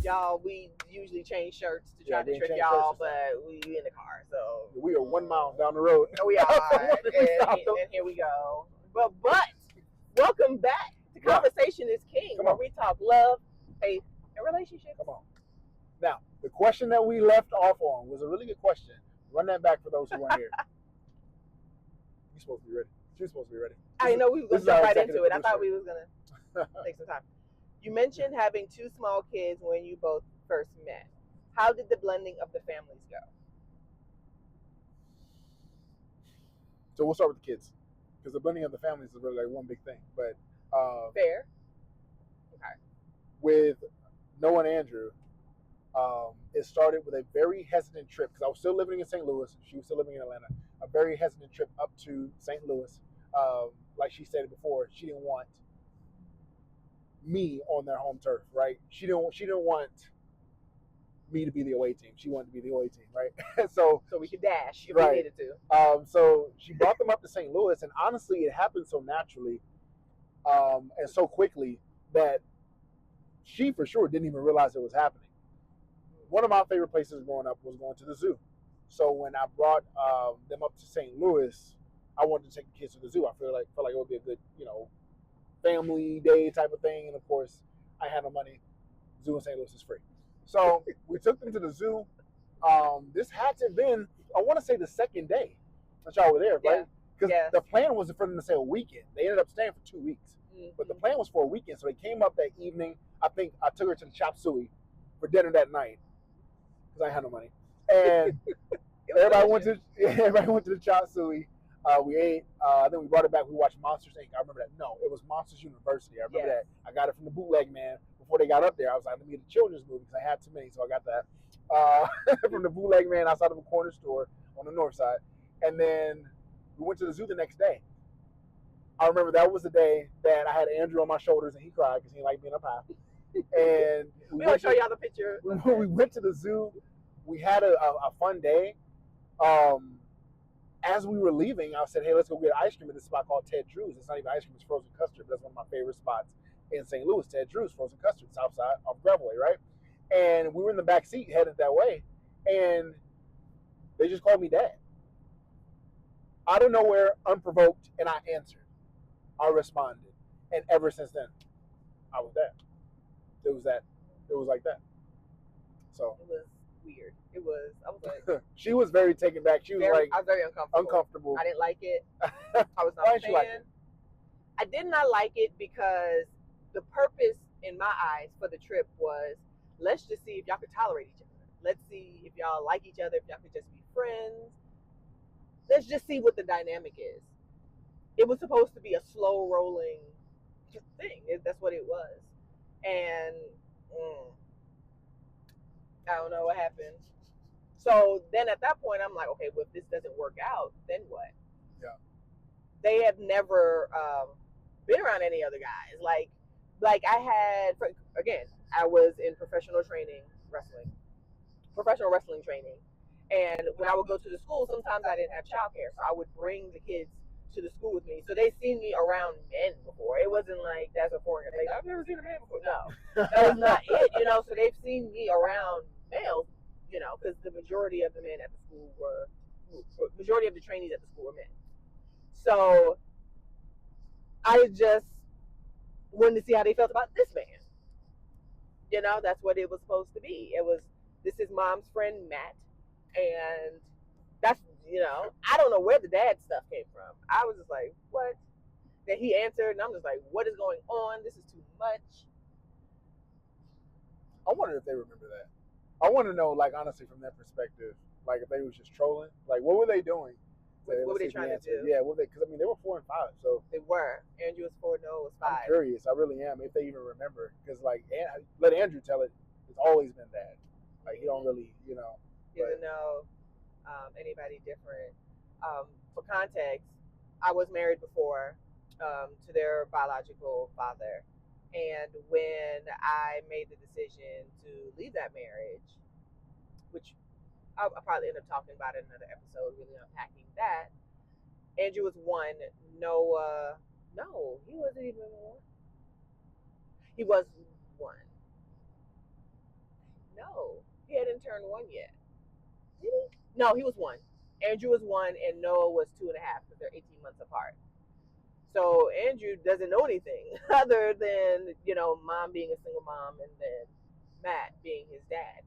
y'all, we usually change shirts to try to trick y'all, but we in the car, so we are 1 mile down the road. We are, and here we go. But welcome back to Conversation is King, where we talk love, faith, and relationships. Come on. Now, the question that we left off on was a really good question. Run that back for those who weren't here. You're supposed to be ready. She's supposed to be ready. I know we were going to jump right into it. I thought we was going to take some time. You mentioned having 2 small kids when you both first met. How did the blending of the families go? So we'll start with the kids, because the blending of the families is really like one big thing. But fair. Okay. With Noah and Andrew, it started with a very hesitant trip, because I was still living in St. Louis. She was still living in Atlanta. A very hesitant trip up to St. Louis. Like she stated before, she didn't want me on their home turf, right? She didn't want me to be the away team. She wanted to be the away team, right? so we could dash if we needed to. So she brought them up to St. Louis, and honestly, it happened so naturally and so quickly that she for sure didn't even realize it was happening. One of my favorite places growing up was going to the zoo. So when I brought them up to St. Louis, I wanted to take the kids to the zoo. I felt like it would be a good, family day type of thing. And of course, I had no money. Zoo in St. Louis is free. So we took them to the zoo. This had to have been, I want to say, the second day that y'all were there, right? Because the plan was for them to stay a weekend. They ended up staying for 2 weeks. Mm-hmm. But the plan was for a weekend. So they came up that evening. I think I took her to the chop suey for dinner that night because I had no money. And everybody went to the chop suey. We ate. Then we brought it back. We watched Monsters Inc. I remember that. No, it was Monsters University. I remember that. I got it from the bootleg man. Before they got up there, I was like, let me get a children's movie because I had too many, so I got that from the bootleg man outside of a corner store on the north side. And then we went to the zoo the next day. I remember that was the day that I had Andrew on my shoulders and he cried because he liked being up high. And we'll show y'all the picture. When we went to the zoo, we had a fun day. As we were leaving, I said, hey, let's go get ice cream at this spot called Ted Drew's. It's not even ice cream, it's frozen custard, but that's one of my favorite spots in St. Louis, Ted Drew's frozen custard, south side of Gravelway, right? And we were in the back seat headed that way, and they just called me Dad. Out of nowhere, unprovoked, and I answered. I responded. And ever since then, I was Dad. It was like that. So it was weird. I was like... She was very taken back. She was I was very uncomfortable. I didn't like it. I was not a fan. Like it? I did not like it because the purpose in my eyes for the trip was, let's just see if y'all could tolerate each other. Let's see if y'all like each other, if y'all could just be friends. Let's just see what the dynamic is. It was supposed to be a slow rolling thing. That's what it was. And I don't know what happened. So then at that point, I'm like, okay, well, if this doesn't work out, then what? Yeah. They have never been around any other guys. Like I had, again, I was in professional wrestling training. And when I would go to the school, sometimes I didn't have childcare. So I would bring the kids to the school with me. So they've seen me around men before. It wasn't like that's a foreign thing. I've never seen a man before. No, that was not it. So they've seen me around males, because the majority of the men at the school majority of the trainees at the school were men. So I just wanted to see how they felt about this man. That's what it was supposed to be. This is mom's friend, Matt. And that's, I don't know where the dad stuff came from. I was just like, what? Then he answered, and I'm just like, what is going on? This is too much. I wonder if they remember that. I want to know, honestly, from that perspective, if they was just trolling. What were they doing? What were they trying to do? Yeah, because, they were 4 and 5, so. They were. Andrew was 4, Noah was 5. I'm curious. I really am, if they even remember. Because, let Andrew tell it. It's always been Dad. He don't really, He doesn't know anybody different. For context, I was married before to their biological father. And when I made the decision to leave that marriage, which I'll probably end up talking about in another episode, really unpacking that, Andrew was 1. Noah, no, he wasn't even 1. He was 1. turned 1 yet. Did he? No, he was 1. Andrew was 1, and Noah was 2.5 because they're 18 months apart. So Andrew doesn't know anything other than, mom being a single mom and then Matt being his dad.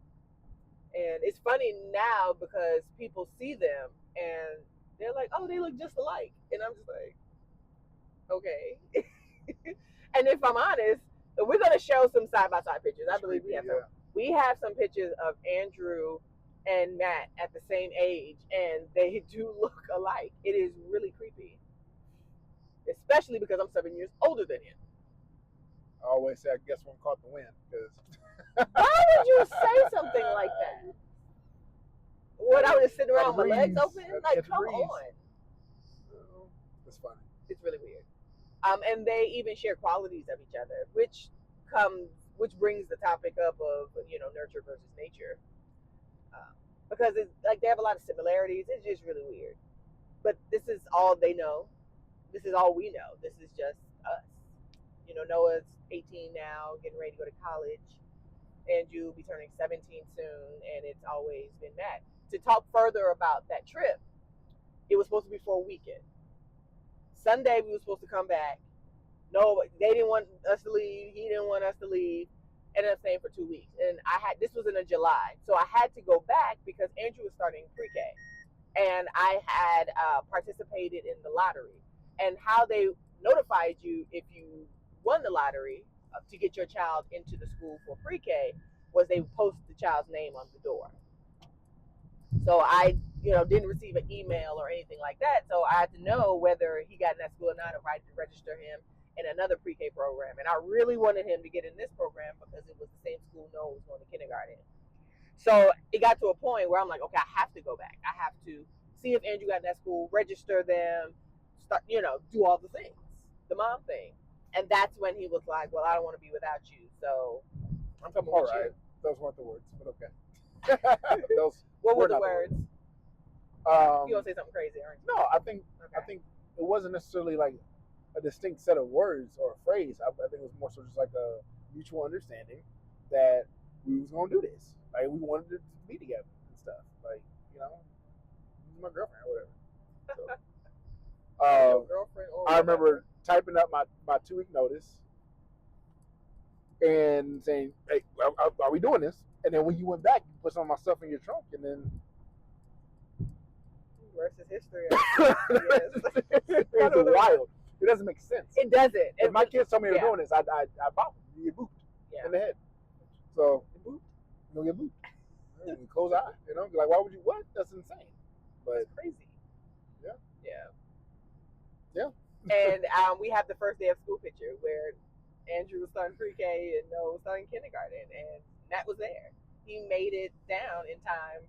And it's funny now because people see them and they're like, oh, they look just alike. And I'm just like, okay. And if I'm honest, we're going to show some side-by-side pictures. I believe we have some. We have some pictures of Andrew and Matt at the same age, and they do look alike. It is really creepy, especially because I'm 7 years older than him. I always say, I guess one caught the wind. Why would you say something like that? What, I was just sitting around with my legs open? Like, come on. It's funny. It's really weird. And they even share qualities of each other, which brings the topic up of, nurture versus nature. Because it's like they have a lot of similarities. It's just really weird. But this is all they know. This is all we know. This is just us. Noah's 18 now, getting ready to go to college. Andrew will be turning 17 soon, and it's always been Matt. To talk further about that trip, it was supposed to be for a weekend. Sunday, we were supposed to come back. No, they didn't want us to leave. He didn't want us to leave. Ended up staying for 2 weeks. And this was in July. So I had to go back because Andrew was starting pre-K. And I had participated in the lottery. And how they notified you if you won the lottery to get your child into the school for pre-K was they post the child's name on the door. So I, didn't receive an email or anything like that. So I had to know whether he got in that school or not, or I had to register him in another pre-K program. And I really wanted him to get in this program because it was the same school Noah was going to kindergarten. So it got to a point where I'm like, okay, I have to go back. I have to see if Andrew got in that school, register them, start, do all the things, the mom thing. And that's when he was like, well, I don't want to be without you. So I'm coming with you. Those weren't the words, but okay. What were the words? You gonna say something crazy, aren't you? No, I think it wasn't necessarily like a distinct set of words or a phrase. I think it was more so just like a mutual understanding that we was gonna do this. Like we wanted to be together and stuff. Like my girlfriend or whatever. So, girlfriend or I remember typing up my 2 week notice and saying, "Hey, are we doing this?" And then when you went back, you put some of my stuff in your trunk, and then rest is history. It's wild. It doesn't make sense. It doesn't. If my kids told me they were doing this, I bop them. You get booped in the head. So you don't get booped. You close eye. Like why would you? What? That's insane. But it's crazy. Yeah. And we have the first day of school picture where Andrew was starting pre-K and Noah was starting kindergarten, and Matt was there. He made it down in time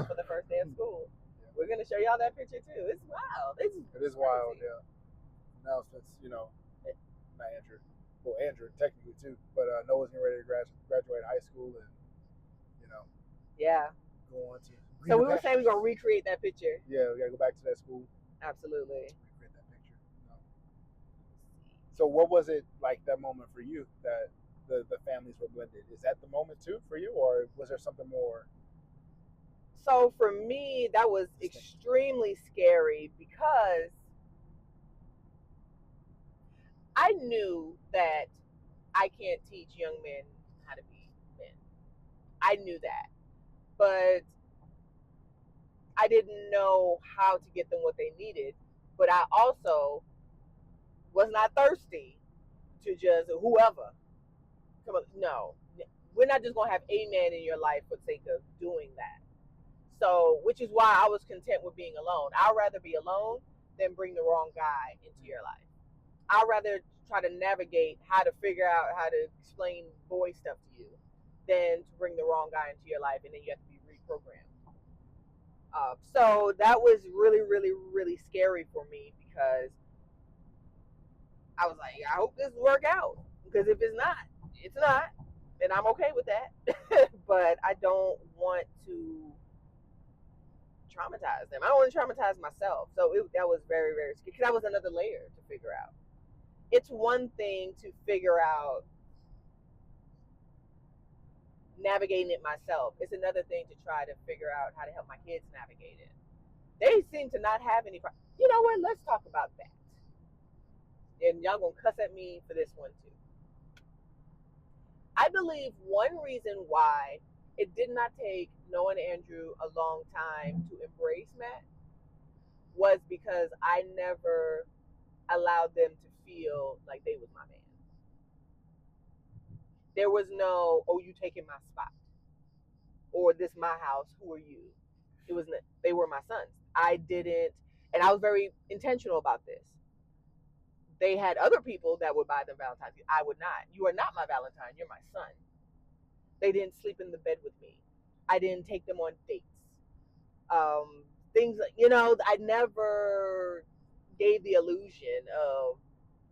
for the first day of school. Yeah. We're gonna show y'all that picture too. It's wild. It is wild. Yeah. Now since not Andrew, well Andrew technically too, but Noah's getting ready to graduate high school and go on to. So we were saying we're gonna recreate that picture. Yeah, we gotta go back to that school. Absolutely. Recreate that picture. So what was it like that moment for you that the families were blended? Is that the moment too for you, or was there something more? So for me, that was extremely scary because I knew that I can't teach young men how to be men. I knew that. But I didn't know how to get them what they needed. But I also was not thirsty to just whoever. Come on, no. We're not just going to have a man in your life for the sake of doing that. So, which is why I was content with being alone. I'd rather be alone than bring the wrong guy into your life. I'd rather try to navigate how to figure out how to explain boy stuff to you than to bring the wrong guy into your life and then you have to be reprogrammed. So that was really, really, really scary for me because I was like, I hope this work out. Because if it's not, it's not. And I'm okay with that. But I don't want to traumatize them. I don't want to traumatize myself. So that was very, very scary. Because that was another layer to figure out. It's one thing to figure out navigating it myself. It's another thing to try to figure out how to help my kids navigate it. They seem to not have any problem. You know what? Let's talk about that. And y'all gonna cuss at me for this one too. I believe one reason why it did not take Noah and Andrew a long time to embrace Matt was because I never allowed them to feel like they was my man. There was no, oh, you taking my spot, or this my house. Who are you? It was they were my sons. I didn't, and I was very intentional about this. They had other people that would buy them Valentine's Day. I would not. You are not my Valentine. You're my son. They didn't sleep in the bed with me. I didn't take them on dates. Things, I never gave the illusion of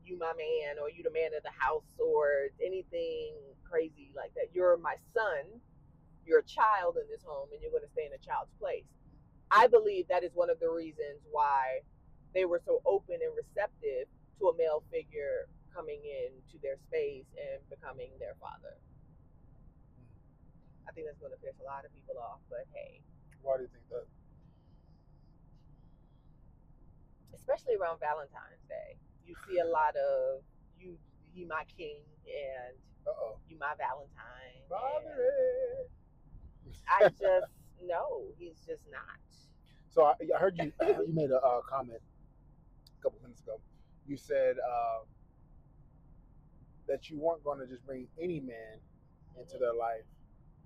you my man, or you the man of the house, or anything crazy like that. You're my son. You're a child in this home, and you're going to stay in a child's place. I believe that is one of the reasons why they were so open and receptive to a male figure coming into their space and becoming their father. I think that's going to piss a lot of people off, but hey. Why do you think that? Especially around Valentine's Day. You see a lot of he my king, and you my Valentine. I just, no, he's just not. So I heard you made a comment a couple minutes ago. You said that you weren't going to just bring any man into their life.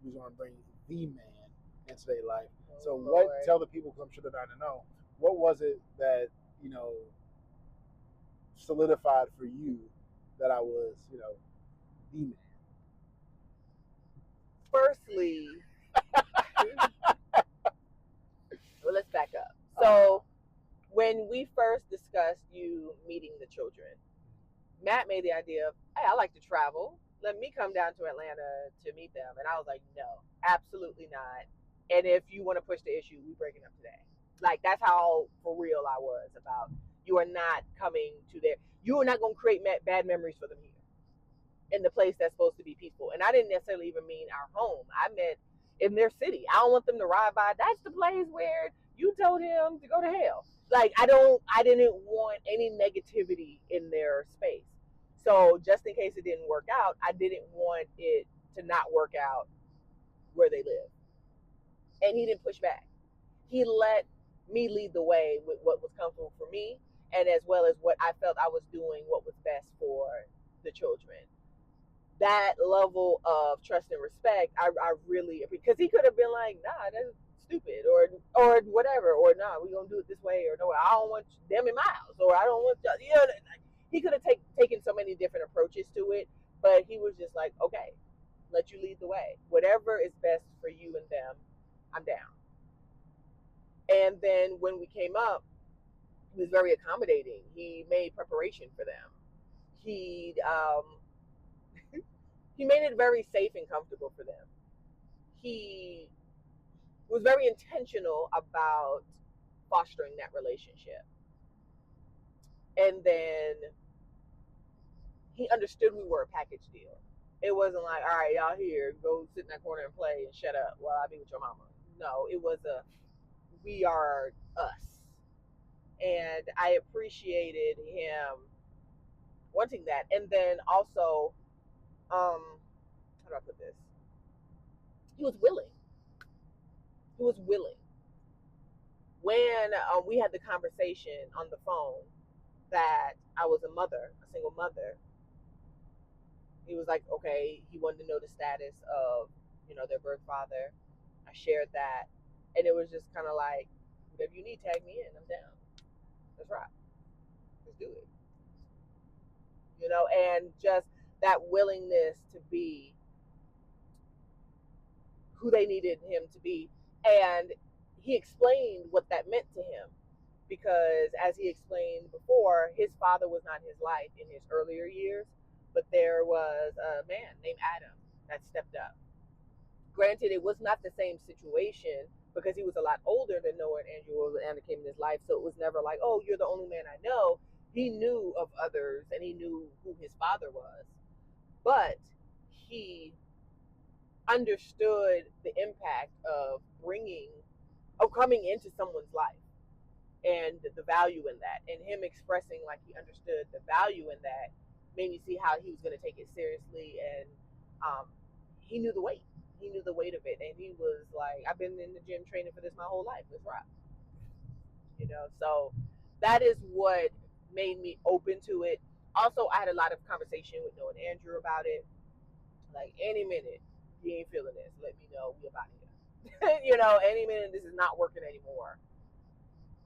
You was going to bring the man into their life. So Lord. Tell the people, because I'm sure they're dying to know, what was it that, solidified for you that I was, the man? Firstly, well, let's back up. So when we first discussed you meeting the children, Matt made the idea of, hey, I like to travel. Let me come down to Atlanta to meet them. And I was like, no, absolutely not. And if you want to push the issue, we're breaking up today. Like, that's how for real I was about, you are not coming to there. You are not going to create bad memories for them here in the place that's supposed to be peaceful. And I didn't necessarily even mean our home. I meant in their city. I don't want them to ride by. That's the place where you told him to go to hell. Like, I didn't want any negativity in their space. So just in case it didn't work out, I didn't want it to not work out where they live. And he didn't push back. He let me lead the way with what was comfortable for me, and as well as what I felt I was doing, what was best for the children. That level of trust and respect, I really, because he could have been like, nah, that's stupid, or whatever, or nah, we gonna do it this way, or no, I don't want them in my house, or I don't want, he could have taken so many different approaches to it, but he was just like, okay, let you lead the way. Whatever is best for you and them, I'm down. And then when we came up, he was very accommodating. He made preparation for them. He made it very safe and comfortable for them. He was very intentional about fostering that relationship. And then he understood we were a package deal. It wasn't like, all right, y'all here, go sit in that corner and play and shut up while I be with your mama. No, it was we are us. And I appreciated him wanting that. And then also, how do I put this? He was willing. He was willing. When we had the conversation on the phone that I was a mother, a single mother, he was like, okay, he wanted to know the status of, their birth father. I shared that. And it was just kind of like, whatever you need, tag me in. I'm down. Let's rock. Let's do it. And just that willingness to be who they needed him to be. And he explained what that meant to him, because as he explained before, his father was not in his life in his earlier years, but there was a man named Adam that stepped up. Granted, it was not the same situation because he was a lot older than Noah and Andrew and Anna came in his life, so it was never like, oh, you're the only man I know. He knew of others and he knew who his father was, but he understood the impact of coming into someone's life and the value in that, and him expressing like he understood the value in that made me see how he was going to take it seriously. And he knew the weight. He knew the weight of it, and he was like, I've been in the gym training for this my whole life. Let's rock. So that is what made me open to it. Also, I had a lot of conversation with Noah and Andrew about it. Like, any minute you ain't feeling this, let me know. We about here. Any minute this is not working anymore,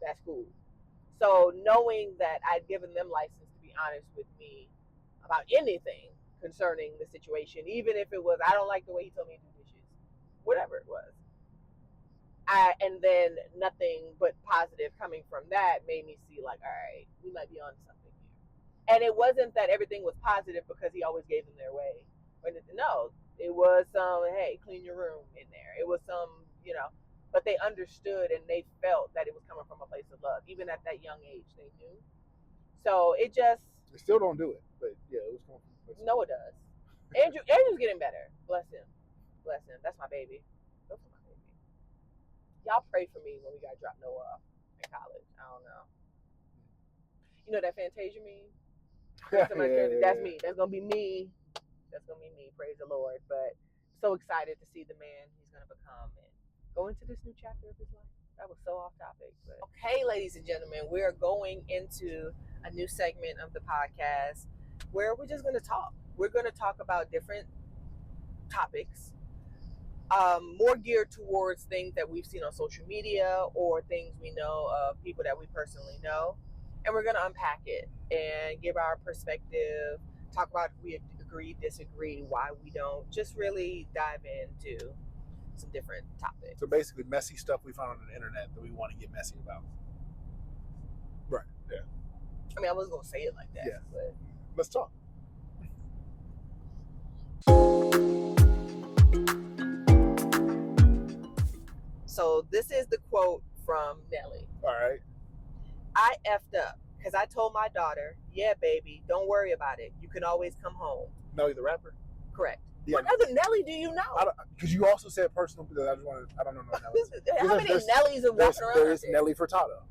that's cool. So knowing that I'd given them license to be honest with me about anything concerning the situation, even if it was, I don't like the way he told me to do dishes, whatever it was. And then nothing but positive coming from that made me see like, all right, we might be on something here. And it wasn't that everything was positive because he always gave them their way. No, it was some, hey, clean your room in there. It was some, but they understood and they felt that it was coming from a place of love. Even at that young age, they knew. So it just... They still don't do it, but yeah, it was coming from a place of love. No, it does. Andrew's getting better. Bless him. That's my baby. That's my baby. Y'all pray for me when we got to drop Noah off in college. I don't know. You know that Fantasia meme? Yeah. That's me. That's going to be me. Praise the Lord. But so excited to see the man he's going to become and go into this new chapter of his life. That was so off topic. But... Okay, ladies and gentlemen, we are going into a new segment of the podcast where we're just going to talk. We're going to talk about different topics, more geared towards things that we've seen on social media or things we know of people that we personally know. And we're going to unpack it and give our perspective, talk about if we agree, disagree, why we don't, just really dive into some different topics. So basically messy stuff we found on the internet that we want to get messy about. Right, yeah. I mean, I wasn't going to say it like that. Yeah. But let's talk. So this is the quote from Nelly. All right. I effed up because I told my daughter, yeah, baby, don't worry about it. You can always come home. Nelly the rapper? Correct. Yeah. What other Nelly do you know? Because you also said personal, because I don't know no Nelly. How many Nellies are walking around? There's Nelly Furtado.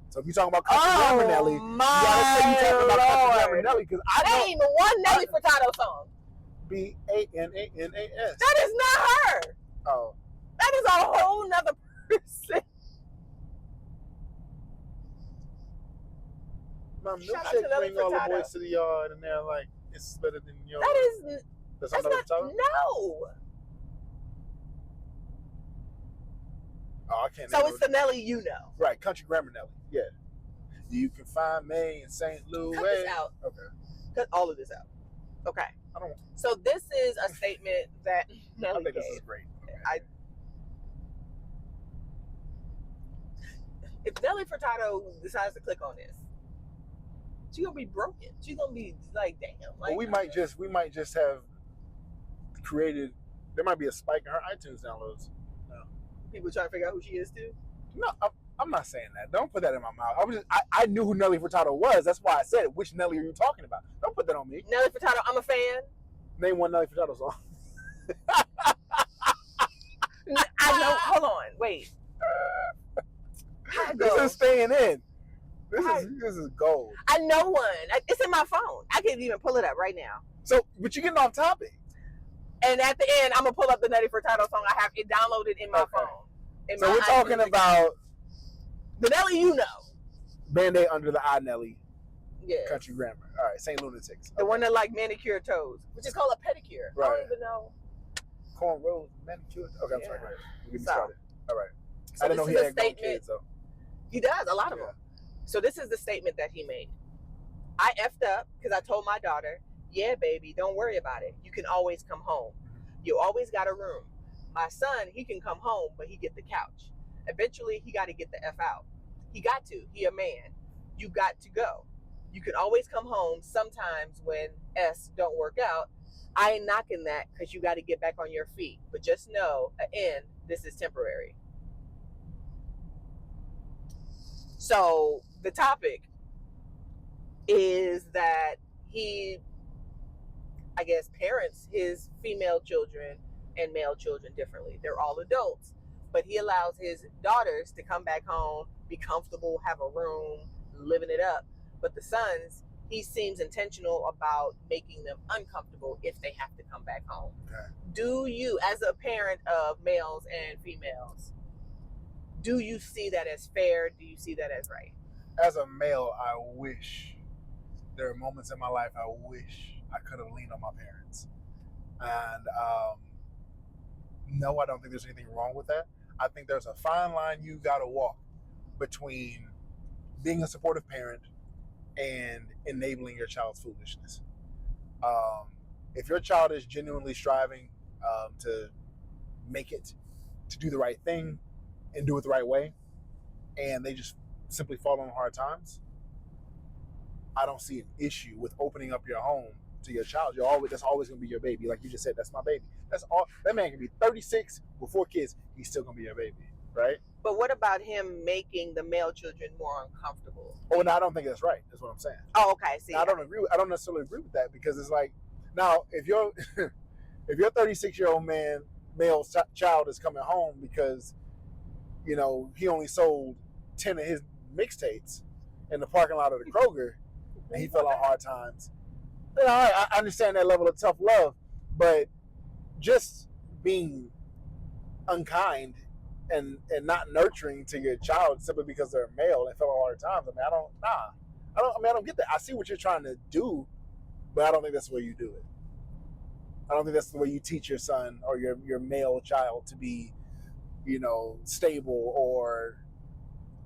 So if you're talking about country grammar Nelly, you gotta say you're talking about country grammar Nelly, because I ain't even one Nelly Furtado song. BANANAS. That is not her. Oh. That is a whole nother person. My milkshake bring all the boys to the yard, and they're like, it's better than yours. That's not Furtado? No. Oh, I can't. So it's the Nelly you know. Right, country grammar Nelly. Yeah. You can find me in St. Louis. Cut this out. Okay. Cut all of this out. Okay. I don't. So this is a statement that Nelly I think gave. this is great. Okay. If Nelly Furtado decides to click on this, she's gonna be broken. She's gonna be like, damn. Like, well, we might just have created. There might be a spike in her iTunes downloads. No. People trying to figure out who she is too. No, I'm not saying that. Don't put that in my mouth. I knew who Nelly Furtado was. That's why I said it. Which Nelly are you talking about? Don't put that on me. Nelly Furtado, I'm a fan. Name one Nelly Furtado song. I know. Hold on. Wait. This is staying in. This is gold. I know one. It's in my phone. I can even pull it up right now. So, but you're getting off topic. And at the end, I'm gonna pull up the Nelly Furtado song. I have it downloaded in my phone. So we're talking about the Nelly you know. Band-Aid under the eye Nelly. Yeah. Country grammar. All right, St. Lunatics. The one that like manicure toes, which is called a pedicure. Right. I don't even know. Cornrows, manicure. Okay, I'm sorry. We'll get started. All right. So I didn't know he had grown kids, though. He does, a lot of them. So this is the statement that he made. I effed up because I told my daughter, yeah, baby, don't worry about it. You can always come home. You always got a room. My son, he can come home, but he get the couch. Eventually, he got to get the F out. He got to. He a man. You got to go. You can always come home sometimes when S don't work out. I ain't knocking that because you got to get back on your feet. But just know, again, this is temporary. So the topic is that he, I guess, parents his female children and male children differently. They're all adults, but he allows his daughters to come back home, be comfortable, have a room, living it up. But the sons, he seems intentional about making them uncomfortable if they have to come back home. Okay. Do you, as a parent of males and females, do you see that as fair? Do you see that as right? As a male, I wish there are moments in my life I wish I could have leaned on my parents. And no, I don't think there's anything wrong with that. I think there's a fine line you got to walk between being a supportive parent and enabling your child's foolishness. If your child is genuinely striving to make it, to do the right thing and do it the right way, and they just simply fall on hard times, I don't see an issue with opening up your home to your child. That's always gonna be your baby. Like you just said, that's my baby. That's all. That man can be 36 with 4 kids. He's still gonna be your baby, right? But what about him making the male children more uncomfortable? Oh, no, I don't think that's right. That's what I'm saying. Oh, okay. See, now, I don't necessarily agree with that, because it's like, now if your 36-year-old male child is coming home because he only sold 10 of his mixtapes in the parking lot of the Kroger, and he fell on hard times. I understand that level of tough love, but just being unkind and not nurturing to your child simply because they're male and fell on hard times, I don't get that. I see what you're trying to do, but I don't think that's the way you do it. I don't think that's the way you teach your son or your male child to be, stable or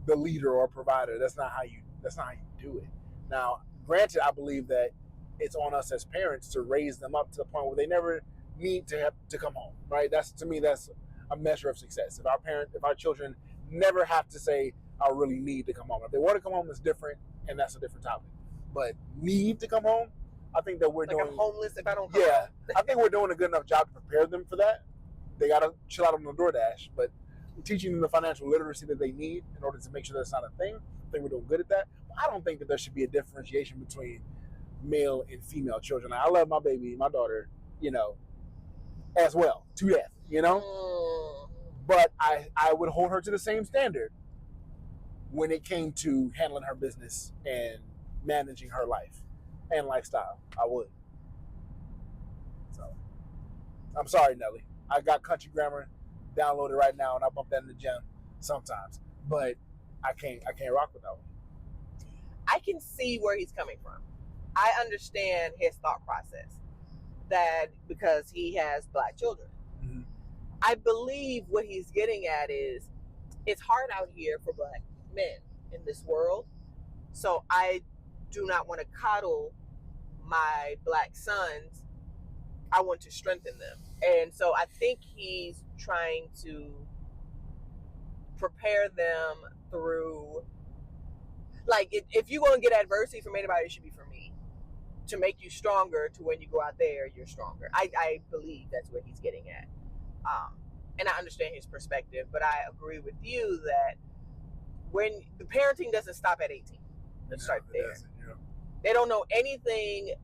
the leader or provider. That's not how you do it. Now, granted, I believe that it's on us as parents to raise them up to the point where they never need to have to come home. Right? To me, that's a measure of success. If our children never have to say, I really need to come home. If they want to come home, it's different, and that's a different topic. But need to come home, I think that we're doing. I'm homeless if I don't come home. Yeah, I think we're doing a good enough job to prepare them for that. They gotta chill out on the DoorDash, but teaching them the financial literacy that they need in order to make sure that's not a thing. I think we're doing good at that. But I don't think that there should be a differentiation between male and female children. I love my baby, my daughter, as well, to death, But I would hold her to the same standard when it came to handling her business and managing her life and lifestyle. I would. So, I'm sorry, Nelly. I got Country Grammar downloaded right now, and I bump that in the gym sometimes. But I can't rock with that one. I can see where he's coming from. I understand his thought process, that because he has black children. Mm-hmm. I believe what he's getting at is it's hard out here for black men in this world. So I do not want to coddle my black sons. I want to strengthen them. And so I think he's trying to prepare them through, like, if you're going to get adversity from anybody, it should be from me, to make you stronger, to when you go out there, you're stronger. I believe that's what he's getting at. And I understand his perspective, but I agree with you that when the parenting doesn't stop at 18. Let's start there. They don't know anything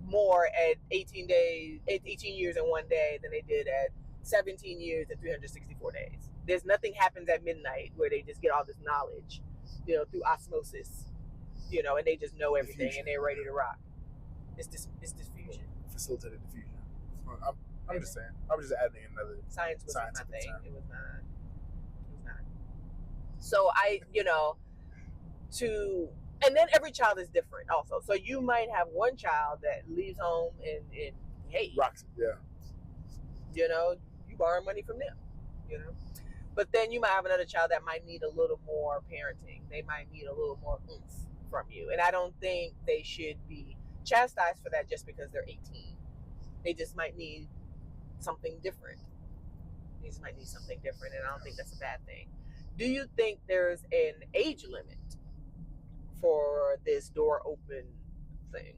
more at 18 years and 1 day than they did at 17 years and 364 days. There's nothing happens at midnight where they just get all this knowledge, through osmosis, and they just know everything and they're ready to rock. It's diffusion. Facilitated diffusion. I'm just saying. I was just adding another science was not thing. Term. It was not. So and then every child is different also. So you might have one child that leaves home and hey, rocks it, yeah. You borrow money from them, But then you might have another child that might need a little more parenting. They might need a little more oomph from you. And I don't think they should be chastised for that just because they're 18. They just might need something different. And I don't think that's a bad thing. Do you think there's an age limit for this door open thing?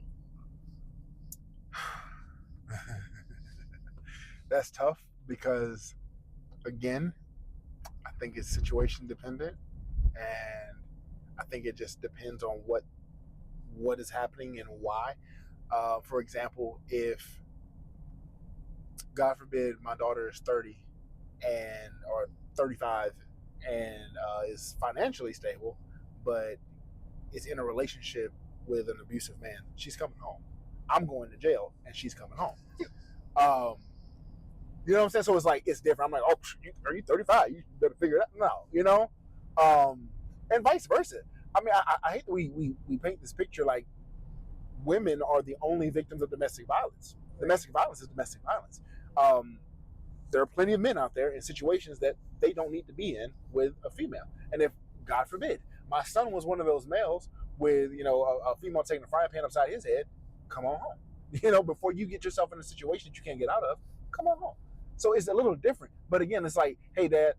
That's tough because, again, I think it's situation dependent, and I think it just depends on what is happening and why. For example, if God forbid, my daughter is 30 or 35 and is financially stable, but is in a relationship with an abusive man. She's coming home. I'm going to jail, and she's coming home. You know what I'm saying? So it's like, it's different. I'm like, oh, are you 35? You better figure it out. No, you know? And vice versa. I mean, I hate that we paint this picture like women are the only victims of domestic violence. Domestic violence is domestic violence. There are plenty of men out there in situations that they don't need to be in with a female. And if, God forbid, my son was one of those males with, a female taking a frying pan upside his head, come on home. Before you get yourself in a situation that you can't get out of, come on home. So it's a little different. But again, it's like, hey, Dad,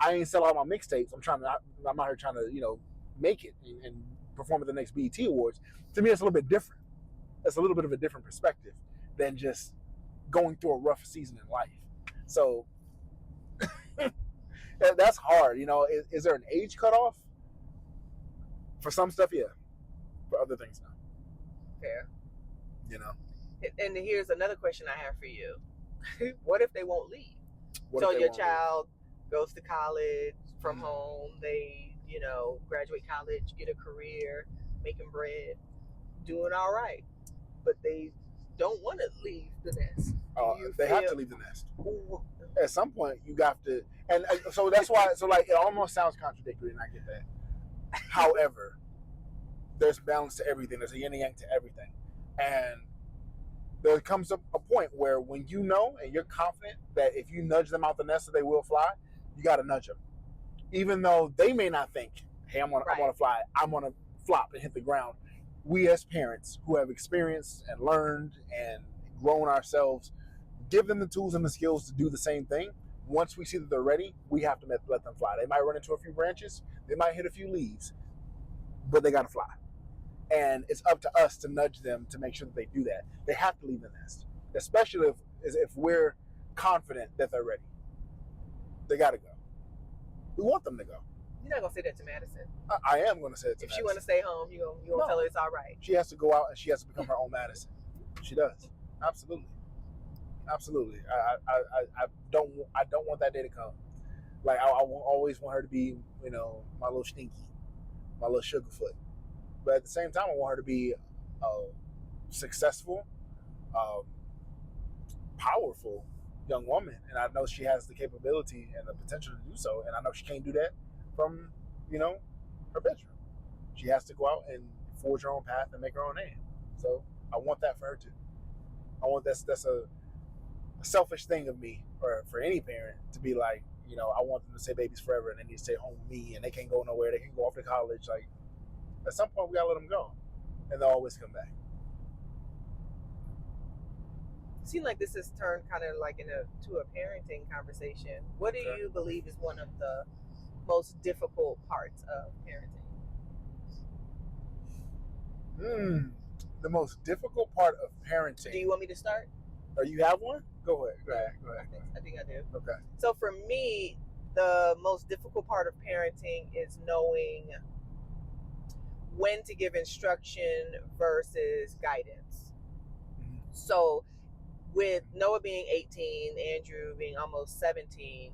I ain't sell all my mixtapes. I'm out here trying to, make it and perform at the next BET Awards. To me, it's a little bit different. It's a little bit of a different perspective than just going through a rough season in life. So that's hard. Is there an age cutoff? For some stuff, yeah. For other things, no. Fair. And here's another question I have for you. What if they won't leave? So your child goes to college from home, they, graduate college, get a career, making bread, doing all right. But they don't want to leave the nest. They have to leave the nest. At some point, you have to, and so that's why. So like, it almost sounds contradictory, and I get that. However, there's balance to everything. There's a yin and yang to everything, and there comes a point where when you know and you're confident that if you nudge them out the nest, that they will fly, you got to nudge them, even though they may not think, "Hey, I'm gonna fly. I'm gonna flop and hit the ground." We as parents who have experienced and learned and grown ourselves, give them the tools and the skills to do the same thing. Once we see that they're ready, we have to let them fly. They might run into a few branches, they might hit a few leaves, but they got to fly. And it's up to us to nudge them to make sure that they do that. They have to leave the nest, especially if we're confident that they're ready. They got to go. We want them to go. You're not going to say that to Madison. I am going to say it to Madison. If she want to stay home, you gonna tell her it's all right. She has to go out and she has to become her own Madison. She does. Absolutely. Absolutely. I don't want that day to come. Like, I always want her to be, my little stinky, my little sugarfoot. But at the same time, I want her to be successful, powerful young woman. And I know she has the capability and the potential to do so. And I know she can't do that from, her bedroom. She has to go out and forge her own path and make her own name. So I want that for her too. I want that's a selfish thing of me, or for any parent, to be like, I want them to stay babies forever and they need to stay home with me and they can't go nowhere. They can go off to college. Like, at some point, we gotta let them go, and they'll always come back. It seems like this has turned kind of like to a parenting conversation. What do you believe is one of the most difficult parts of parenting? The most difficult part of parenting. Do you want me to start? Or you have one? Go ahead. I think I do. Okay. So for me, the most difficult part of parenting is knowing when to give instruction versus guidance. Mm-hmm. So with Noah being 18, Andrew being almost 17,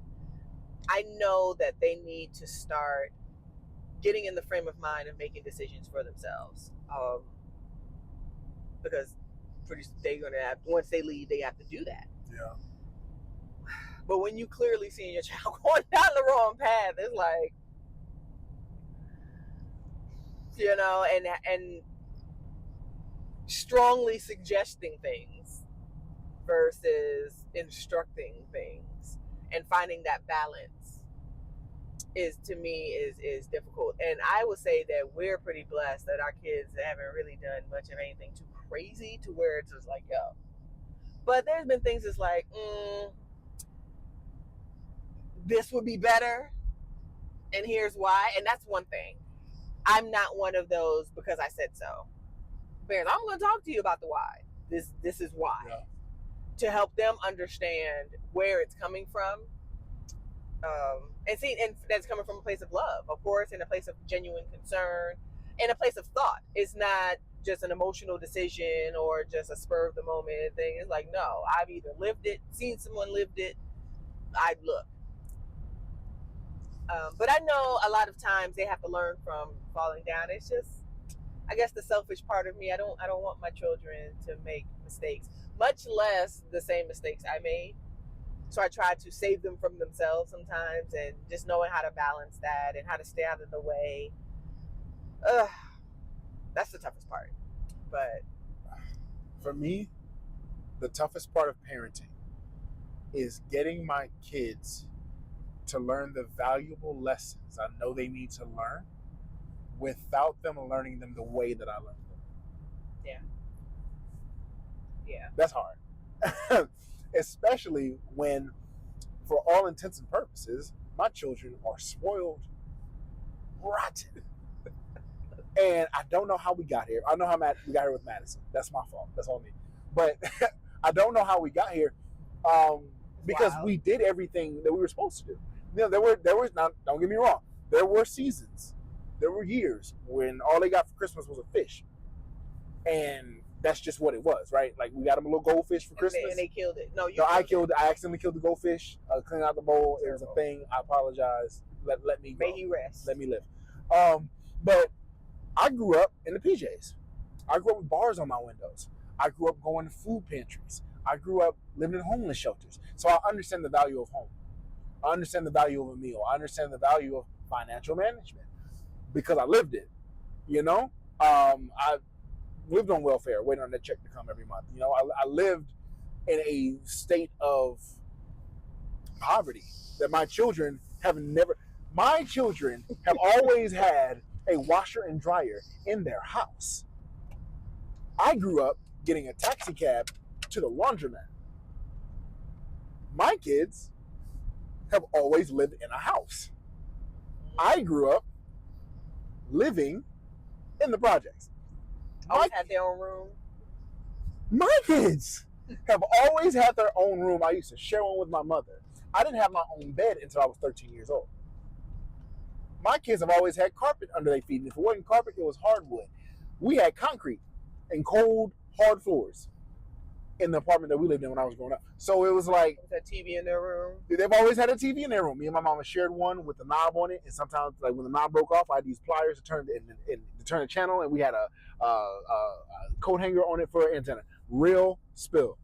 I know that they need to start getting in the frame of mind of making decisions for themselves. Because they're going to have, once they leave, they have to do that. Yeah. But when you clearly see your child going down the wrong path, it's like, and strongly suggesting things versus instructing things, and finding that balance is difficult. And I would say that we're pretty blessed that our kids haven't really done much of anything too crazy to where it's just like, yo. But there's been things that's like, this would be better, and here's why. And that's one thing. I'm not one of those because I said so. Bears, I'm going to talk to you about the why. This is why. Yeah. To help them understand where it's coming from. And that's coming from a place of love, of course, in a place of genuine concern, and a place of thought. It's not just an emotional decision or just a spur of the moment thing. It's like, no, I've either lived it, seen someone lived it, I'd look. But I know a lot of times they have to learn from falling down. It's just, I guess, the selfish part of me. I don't want my children to make mistakes, much less the same mistakes I made. So I try to save them from themselves sometimes, and just knowing how to balance that and how to stay out of the way. That's the toughest part. But for me, the toughest part of parenting is getting my kids to learn the valuable lessons I know they need to learn without them learning them the way that I learned them. Yeah. That's hard. Especially when, for all intents and purposes, my children are spoiled rotten. And I don't know how we got here. I know how we got here with Madison. That's my fault. That's on me. But I don't know how we got here because we did everything that we were supposed to do. You know, there was not. Don't get me wrong. There were seasons, there were years when all they got for Christmas was a fish, and that's just what it was, right? Like, we got them a little goldfish for Christmas, and they killed it. No, I accidentally killed the goldfish. Cleaned out the bowl. It was a thing. I apologize. Let me go. May he rest. Let me live. But I grew up in the PJs. I grew up with bars on my windows. I grew up going to food pantries. I grew up living in homeless shelters. So I understand the value of home. I understand the value of a meal. I understand the value of financial management because I lived it. You know, I lived on welfare, waiting on that check to come every month. You know, I lived in a state of poverty that my children have never. My children have always had a washer and dryer in their house. I grew up getting a taxi cab to the laundromat. My kids have always lived in a house. I grew up living in the projects. Always had their own room. My kids have always had their own room. I used to share one with my mother. I didn't have my own bed until I was 13 years old. My kids have always had carpet under their feet. And if it wasn't carpet, it was hardwood. We had concrete and cold, hard floors in the apartment that we lived in when I was growing up. So it was like... Was that TV in their room? They've always had a TV in their room. Me and my mama shared one with the knob on it. And sometimes, like, when the knob broke off, I had these pliers to turn the channel. And we had a coat hanger on it for an antenna. Real spill.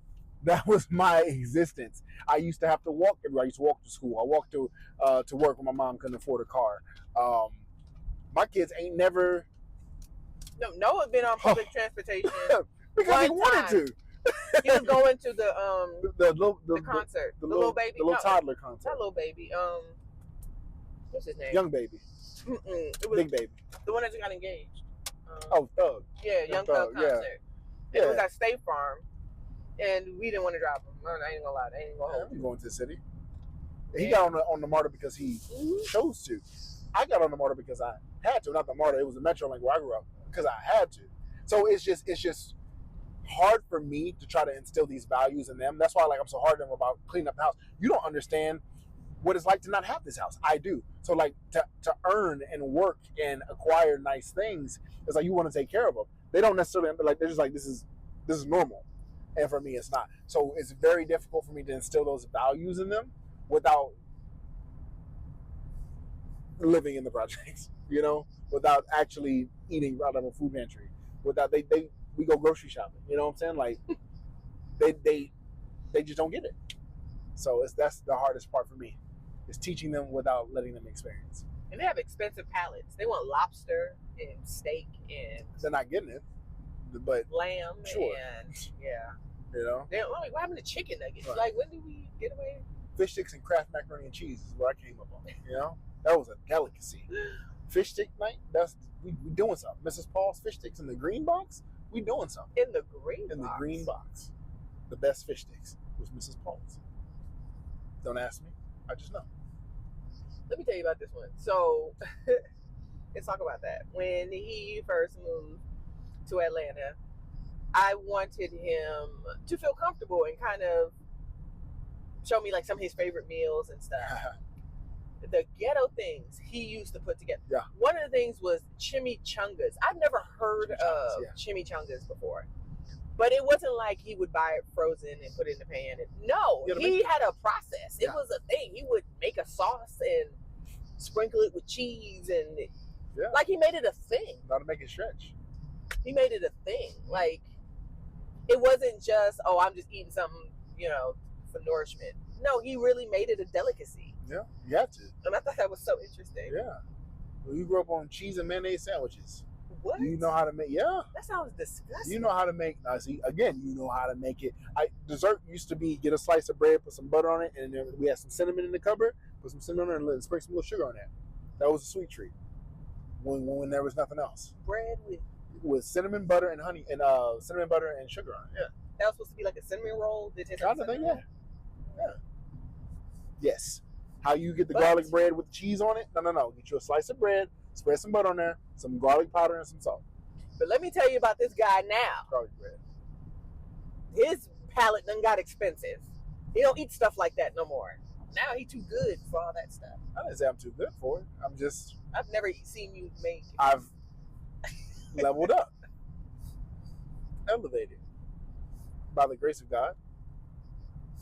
That was my existence. I used to have to walk everywhere. I used to walk to school. I walked to work when my mom couldn't afford a car. My kids ain't never... No, Noah been on public transportation because he wanted to. He was going to the concert, the little baby, the little toddler concert. Not little baby. What's his name? Young baby. It was Big baby. The one that just got engaged. Thug. Yeah, Young Thug concert. Yeah. It was at State Farm, and we didn't want to drive him. I ain't gonna lie, I ain't gonna hold you. Going to the city. He got on the MARTA because he chose to. I got on the MARTA because I had to. Not the MARTA. It was the Metrolink where I grew up because I had to. So it's just hard for me to try to instill these values in them. That's why, like, I'm so hard on them about cleaning up the house. You don't understand what it's like to not have this house. I do. So, like, to earn and work and acquire nice things, it's like you want to take care of them. They don't necessarily, like, they're just like, this is normal. And for me, it's not. So it's very difficult for me to instill those values in them without living in the projects, you know, without actually eating out of a food pantry, without we go grocery shopping, you know what I'm saying? Like, they just don't get it. So that's the hardest part for me, is teaching them without letting them experience. And they have expensive palates. They want lobster and steak and... They're not getting it, but... Lamb sure. And, yeah. You know? They're like, what happened to chicken nuggets? Right. Like, when did we get away? Fish sticks and Kraft macaroni and cheese is what I came up on, you know? That was a delicacy. Fish stick night, we doing something. Mrs. Paul's fish sticks in the green box, we doing something. In the green box? In the green box. The best fish sticks was Mrs. Paul's. Don't ask me. I just know. Let me tell you about this one. So, let's talk about that. When he first moved to Atlanta, I wanted him to feel comfortable and kind of show me, like, some of his favorite meals and stuff. the ghetto things he used to put together. Yeah. One of the things was chimichangas. I've never heard of yeah. chimichangas before. But it wasn't like he would buy it frozen and put it in the pan. No, he had a process. It was a thing. He would make a sauce and sprinkle it with cheese and like he made it a thing. Got to make it stretch. He made it a thing. Like it wasn't just, oh, I'm just eating something, you know, for nourishment. No, he really made it a delicacy. Yeah, you have to. And I thought that was so interesting. Yeah. Well, you grew up on cheese and mayonnaise sandwiches. What? You know how to make, That sounds disgusting. You know how to make, see, again, you know how to make it. Dessert used to be get a slice of bread, put some butter on it, and then we had some cinnamon in the cupboard, put some cinnamon on it, and sprinkle some little sugar on that. That was a sweet treat when there was nothing else. Bread with cinnamon, butter, and honey, and cinnamon, butter, and sugar on it. Yeah. That was supposed to be like a cinnamon roll? Kind of thing, yeah. Yes. How you get the garlic bread with cheese on it? No. Get you a slice of bread, spread some butter on there, some garlic powder, and some salt. But let me tell you about this guy now. Garlic bread. His palate done got expensive. He don't eat stuff like that no more. Now he too good for all that stuff. I didn't say I'm too good for it. I've never seen you make. I've leveled up. Elevated. By the grace of God.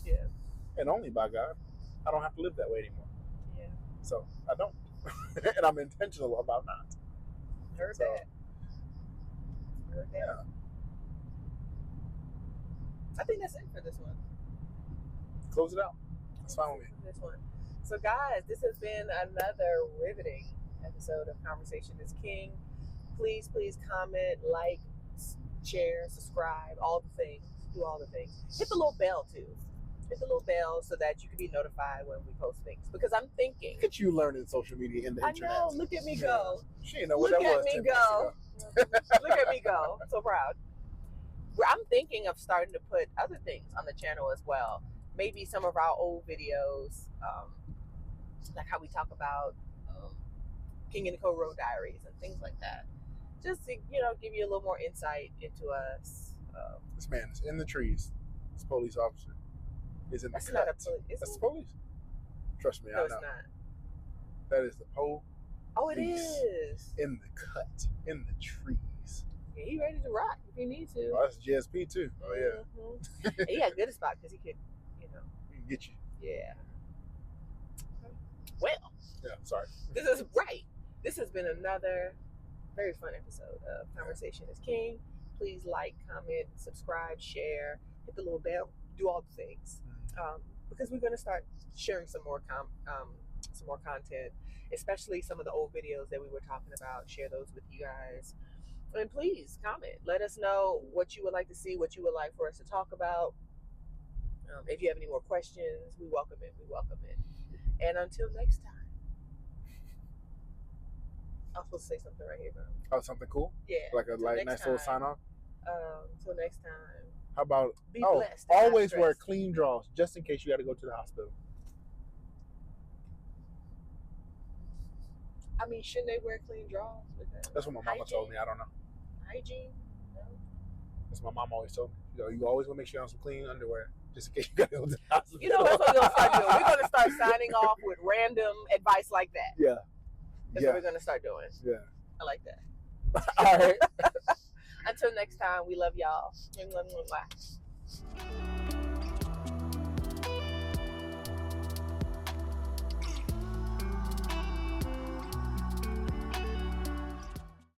Yeah. And only by God. I don't have to live that way anymore. Yeah. So I don't. And I'm intentional about not. Heard that. Yeah. I think that's it for this one. Close it out. That's fine with me. This one. So guys, this has been another riveting episode of Conversation is King. Please comment, like, share, subscribe, all the things. Do all the things. Hit the little bell too. Hit the little bell so that you can be notified when we post things. Because I'm thinking. Look at you learning social media in the internet. I know. Look at me go. She didn't know what that was. Look at me go. Look at me go. I'm so proud. I'm thinking of starting to put other things on the channel as well. Maybe some of our old videos, like how we talk about King and Nicole Road Diaries and things like that. Just to, give you a little more insight into us. This man is in the trees. This police officer is in the That's cut. not a police. That's the police. Trust me, no, I know. it's not. That is the police. Oh, it is. In the cut, in the trees. Yeah, he ready to rock if he needs to. Oh, that's GSP too. Oh yeah. Mm-hmm. He had a good spot because he could, He can get you. Yeah. Well. Yeah. Sorry. This is right. This has been another very fun episode of Conversation is King. Please like, comment, subscribe, share, hit the little bell, do all the things, because we're going to start sharing some more content, especially some of the old videos that we were talking about. Share those with you guys, and please comment. Let us know what you would like to see, what you would like for us to talk about. If you have any more questions, we welcome it. And until next time. I was supposed to say something right here, bro. Oh, something cool? Yeah. Like a nice little sign off? Until next time. How about, be blessed. Always wear clean drawers, just in case you got to go to the hospital. I mean, shouldn't they wear clean drawers? That's what my mama told me. I don't know. Hygiene? No. That's what my mom always told me. You always want to make sure you have some clean underwear, just in case you got to go to the hospital. You know, that's what we're going to start doing. We're going to start signing off with random advice like that. Yeah. That's what we're going to start doing. Yeah. I like that. All right. Until next time, we love y'all. Bye.